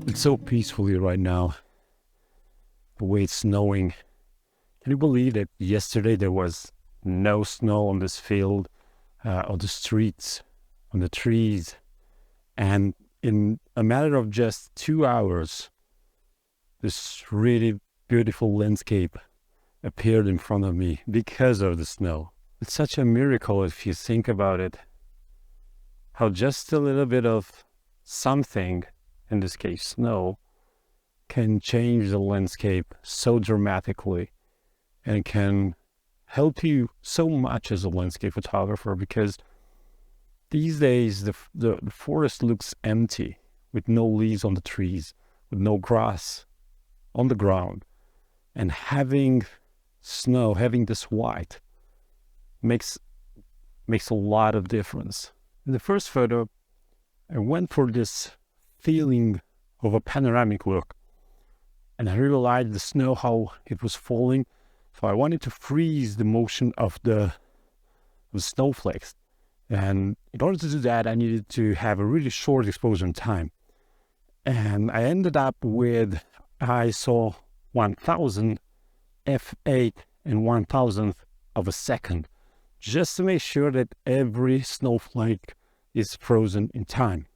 It's so peaceful here right now, the way it's snowing. Can you believe that yesterday there was no snow on this field, on the streets, on the trees, and in a matter of just 2 hours, this really beautiful landscape appeared in front of me because of the snow. It's such a miracle if you think about it, how just a little bit of something, in this case snow, can change the landscape so dramatically and can help you so much as a landscape photographer, because these days the forest looks empty, with no leaves on the trees, with no grass on the ground, and having snow, having this white makes a lot of difference. In the first photo, I went for this feeling of a panoramic look, and I really liked the snow, how it was falling. So I wanted to freeze the motion of the snowflakes, and in order to do that I needed to have a really short exposure time, and I ended up with ISO 1000 f8 and 1000th of a second, just to make sure that every snowflake is frozen in time.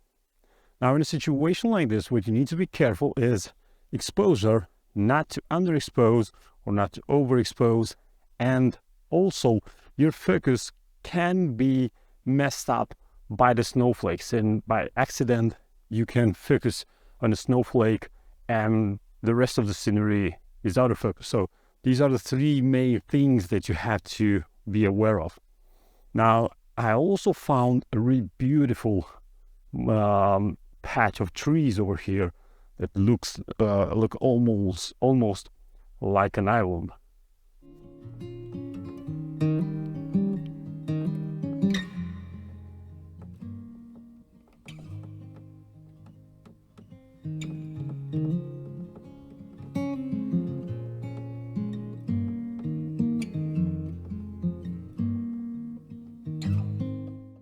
Now, in a situation like this, what you need to be careful is exposure, not to underexpose or not to overexpose, and also your focus can be messed up by the snowflakes, and by accident you can focus on a snowflake and the rest of the scenery is out of focus. So these are the three main things that you have to be aware of. Now, I also found a really beautiful patch of trees over here that look almost like an island.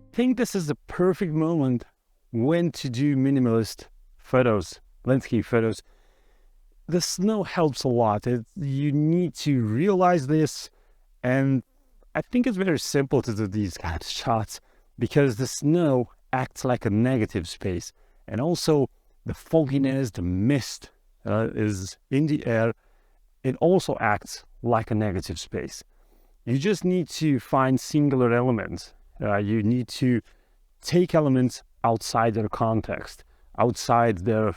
I think this is the perfect moment when to do minimalist photos, landscape photos. The snow helps a lot. You need to realize this, and I think it's very simple to do these kind of shots because the snow acts like a negative space, and also the fogginess, the mist is in the air. It also acts like a negative space. You just need to find singular elements. You need to take elements outside their context, outside their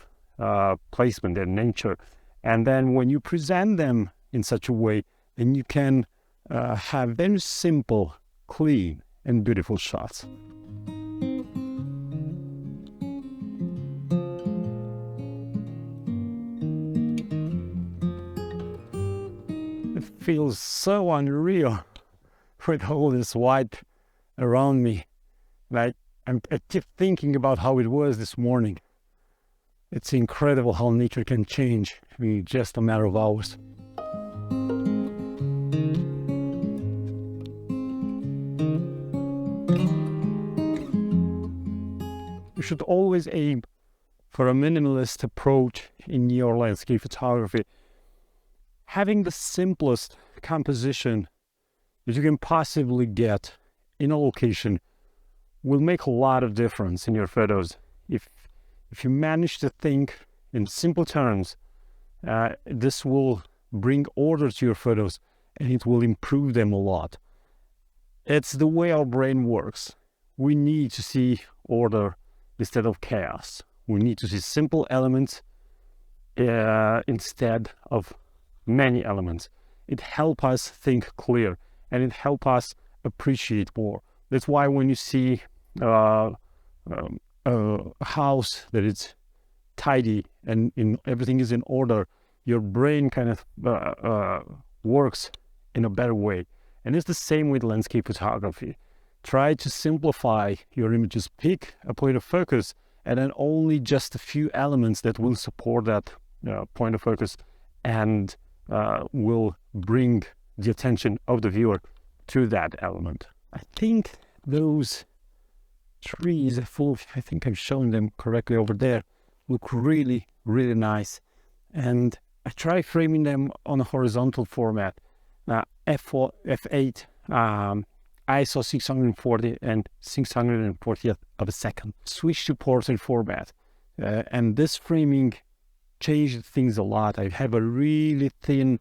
placement, their nature, and then when you present them in such a way, then you can have very simple, clean, and beautiful shots. It feels so unreal with all this white around me. Like I keep thinking about how it was this morning. It's incredible how nature can change in just a matter of hours. You should always aim for a minimalist approach in your landscape photography. Having the simplest composition that you can possibly get in a location will make a lot of difference in your photos. If you manage to think in simple terms, this will bring order to your photos and it will improve them a lot. It's the way our brain works. We need to see order instead of chaos. We need to see simple elements instead of many elements. It helps us think clear, and it helps us appreciate more. That's why when you see a house that is tidy and everything is in order, your brain kind of works in a better way. And it's the same with landscape photography. Try to simplify your images. Pick a point of focus and then only just a few elements that will support that point of focus and will bring the attention of the viewer to that element. I think those trees are full, I think I'm showing them correctly over there, look really, really nice. And I try framing them on a horizontal format. F4, F8, ISO 640 and 640th of a second. Switch to portrait format. And this framing changed things a lot. I have a really thin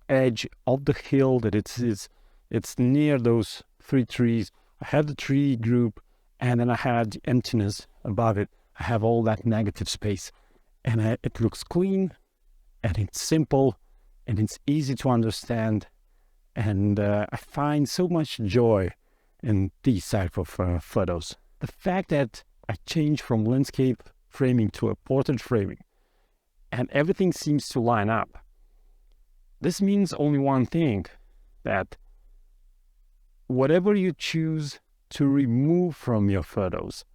edge of the hill that it's near those three trees. I have the tree group, and then I had the emptiness above it. I have all that negative space, and it looks clean, and it's simple, and it's easy to understand, and I find so much joy in these type of photos. The fact that I changed from landscape framing to a portrait framing, and everything seems to line up. This means only one thing, that whatever you choose to remove from your photos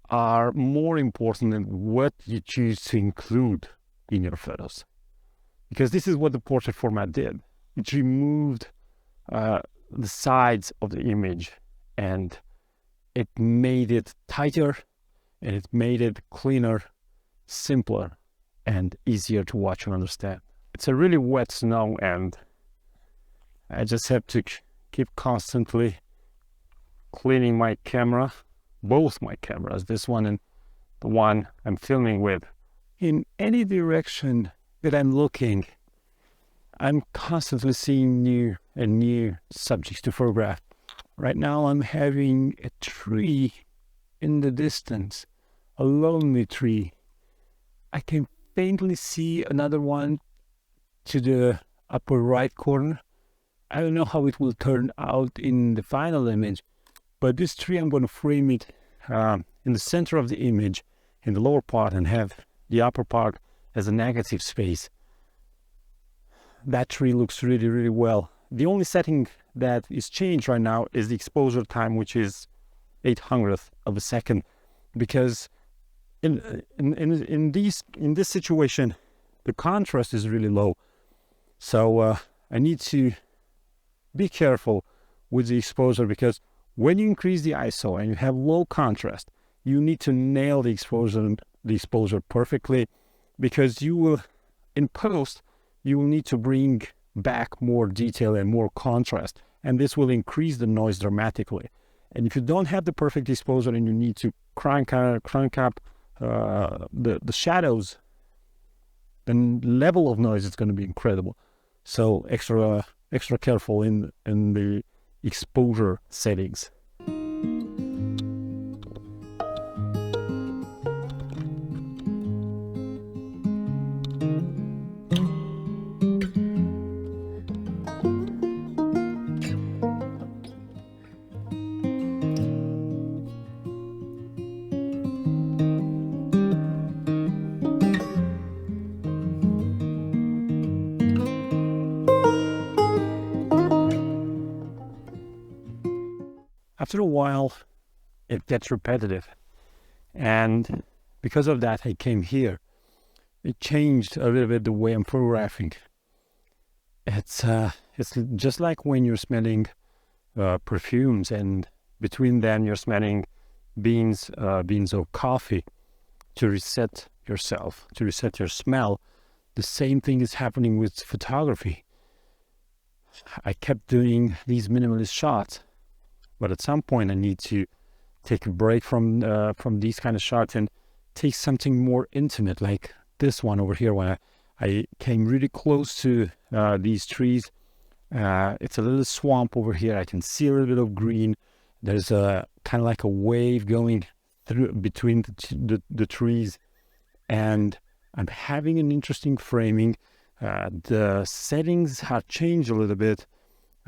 are more important than what you choose to include in your photos. Because this is what the portrait format did. It removed the sides of the image, and it made it tighter, and it made it cleaner, simpler, and easier to watch and understand. It's a really wet snow, and I just have to keep constantly cleaning my camera, both my cameras, this one and the one I'm filming with. In any direction that I'm looking, I'm constantly seeing new and new subjects to photograph. Right now I'm having a tree in the distance, a lonely tree. I can faintly see another one to the upper right corner. I don't know how it will turn out in the final image, but this tree, I'm going to frame it in the center of the image, in the lower part, and have the upper part as a negative space. That tree looks really, really well. The only setting that is changed right now is the exposure time, which is 800th of a second, because in this situation, the contrast is really low. So I need to be careful with the exposure, because when you increase the ISO and you have low contrast, you need to nail the exposure perfectly, because you will, in post, you will need to bring back more detail and more contrast, and this will increase the noise dramatically. And if you don't have the perfect exposure and you need to crank up the shadows, then level of noise is going to be incredible. So extra careful in the exposure settings. After a while, it gets repetitive, and because of that, I came here. It changed a little bit the way I'm photographing. It's just like when you're smelling perfumes, and between them you're smelling beans of coffee to reset yourself, to reset your smell. The same thing is happening with photography. I kept doing these minimalist shots, but at some point I need to take a break from these kind of shots and take something more intimate, like this one over here, when I came really close to these trees. It's a little swamp over here. I can see a little bit of green. There's a kind of like a wave going through between the trees, and I'm having an interesting framing. The settings have changed a little bit.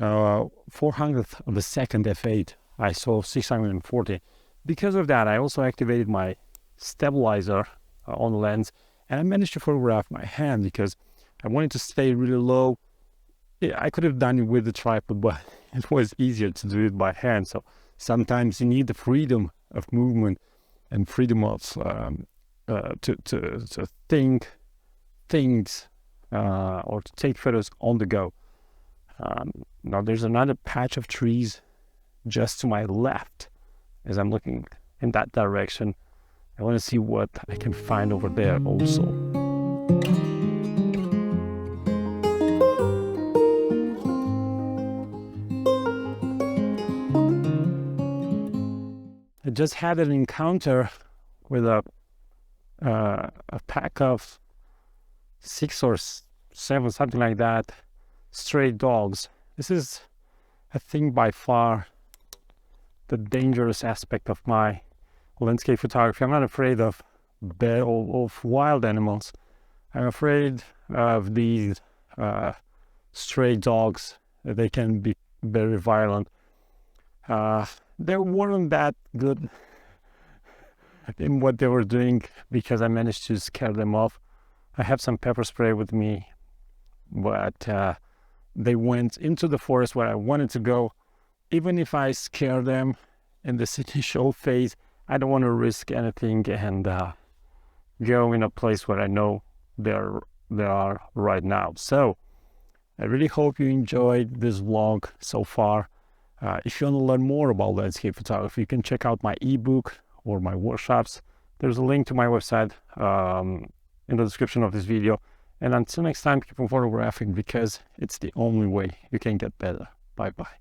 400th of a second f8, ISO 640. Because of that, I also activated my stabilizer on the lens, and I managed to photograph my hand because I wanted to stay really low. Yeah, I could have done it with the tripod, but it was easier to do it by hand. So sometimes you need the freedom of movement and freedom of to think things or to take photos on the go. Now there's another patch of trees just to my left as I'm looking in that direction, I want to see what I can find over there also. I just had an encounter with a pack of 6 or 7, something like that, stray dogs. This is, I think, by far the dangerous aspect of my landscape photography. I'm not afraid of wild animals. I'm afraid of these stray dogs. They can be very violent. They weren't that good in what they were doing because I managed to scare them off. I have some pepper spray with me, but they went into the forest where I wanted to go. Even if I scare them in this initial phase, I don't want to risk anything and go in a place where I know they are right now. So I really hope you enjoyed this vlog so far. If you want to learn more about landscape photography, you can check out my ebook or my workshops. There's a link to my website in the description of this video. And until next time, keep on photographing because it's the only way you can get better. Bye bye.